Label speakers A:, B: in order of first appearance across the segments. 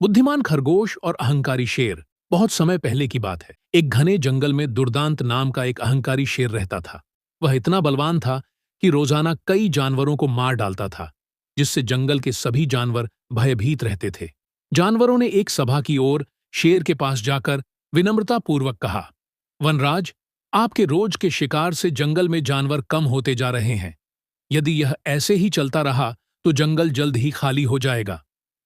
A: बुद्धिमान खरगोश और अहंकारी शेर। बहुत समय पहले की बात है। एक घने जंगल में दुर्दांत नाम का एक अहंकारी शेर रहता था। वह इतना बलवान था कि रोजाना कई जानवरों को मार डालता था, जिससे जंगल के सभी जानवर भयभीत रहते थे। जानवरों ने एक सभा की ओर शेर के पास जाकर विनम्रतापूर्वक कहा, वनराज, आपके रोज के शिकार से जंगल में जानवर कम होते जा रहे हैं। यदि यह ऐसे ही चलता रहा तो जंगल जल्द ही खाली हो जाएगा।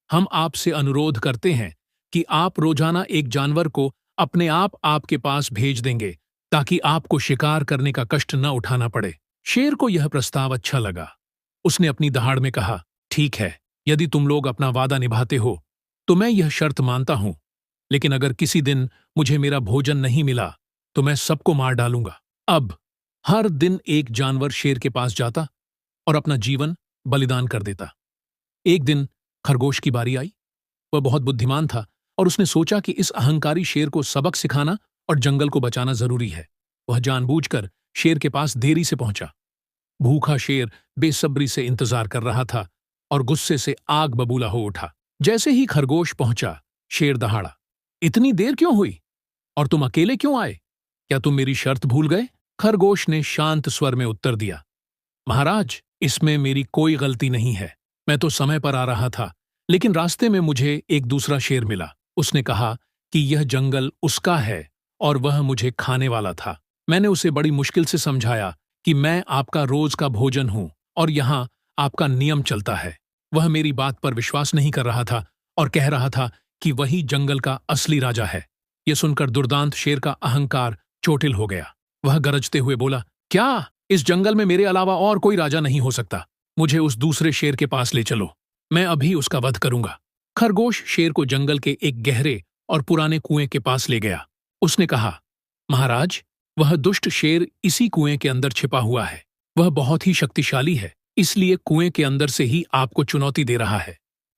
A: हम आपसे अनुरोध करते हैं कि आप रोजाना एक जानवर को अपने आप आपके पास भेज देंगे, ताकि आपको शिकार करने का कष्ट न उठाना पड़े। शेर को यह प्रस्ताव अच्छा लगा। उसने अपनी दहाड़ में कहा, ठीक है, यदि तुम लोग अपना वादा निभाते हो तो मैं यह शर्त मानता हूं, लेकिन अगर किसी दिन मुझे मेरा भोजन नहीं मिला तो मैं सबको मार डालूंगा। अब हर दिन एक जानवर शेर के पास जाता और अपना जीवन बलिदान कर देता। एक दिन खरगोश की बारी आई। वह बहुत बुद्धिमान था और उसने सोचा कि इस अहंकारी शेर को सबक सिखाना और जंगल को बचाना जरूरी है। वह जानबूझकर शेर के पास देरी से पहुंचा। भूखा शेर बेसब्री से इंतजार कर रहा था और गुस्से से आग बबूला हो उठा। जैसे ही खरगोश पहुंचा, शेर दहाड़ा, इतनी देर क्यों हुई? और तुम अकेले क्यों आए? क्या तुम मेरी शर्त भूल गए? खरगोश ने शांत स्वर में उत्तर दिया, महाराज, इसमें मेरी कोई गलती नहीं है। मैं तो समय पर आ रहा था, लेकिन रास्ते में मुझे एक दूसरा शेर मिला। उसने कहा कि यह जंगल उसका है और वह मुझे खाने वाला था। मैंने उसे बड़ी मुश्किल से समझाया कि मैं आपका रोज का भोजन हूं और यहाँ आपका नियम चलता है। वह मेरी बात पर विश्वास नहीं कर रहा था और कह रहा था कि वही जंगल का असली राजा है। यह सुनकर दुर्दांत शेर का अहंकार चोटिल हो गया। वह गरजते हुए बोला, क्या इस जंगल में मेरे अलावा और कोई राजा नहीं हो सकता? मुझे उस दूसरे शेर के पास ले चलो, मैं अभी उसका वध करूंगा। खरगोश शेर को जंगल के एक गहरे और पुराने कुएं के पास ले गया। उसने कहा, महाराज, वह दुष्ट शेर इसी कुएं के अंदर छिपा हुआ है। वह बहुत ही शक्तिशाली है, इसलिए कुएं के अंदर से ही आपको चुनौती दे रहा है।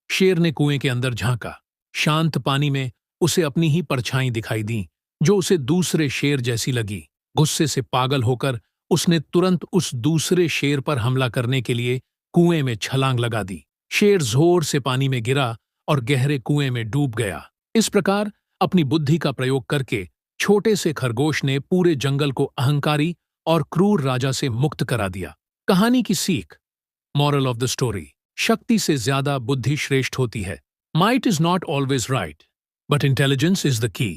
A: शेर ने कुएं के अंदर झांका। शांत पानी में उसे अपनी ही परछाई दिखाई दी, जो उसे दूसरे शेर जैसी लगी। गुस्से से पागल होकर उसने तुरंत उस दूसरे शेर पर हमला करने के लिए कुएं में छलांग लगा दी। शेर जोर से पानी में गिरा और गहरे कुएं में डूब गया। इस प्रकार अपनी बुद्धि का प्रयोग करके छोटे से खरगोश ने पूरे जंगल को अहंकारी और क्रूर राजा से मुक्त करा दिया। कहानी की सीख, मॉरल ऑफ द स्टोरी, शक्ति से ज्यादा बुद्धि श्रेष्ठ होती है। Might is not always right, but intelligence is the key.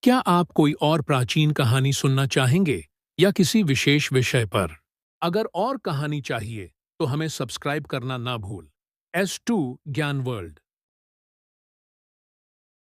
A: क्या आप कोई और प्राचीन कहानी सुनना चाहेंगे या किसी विशेष विषय पर? अगर और कहानी चाहिए तो हमें सब्सक्राइब करना ना भूल। S2 ज्ञान वर्ल्ड।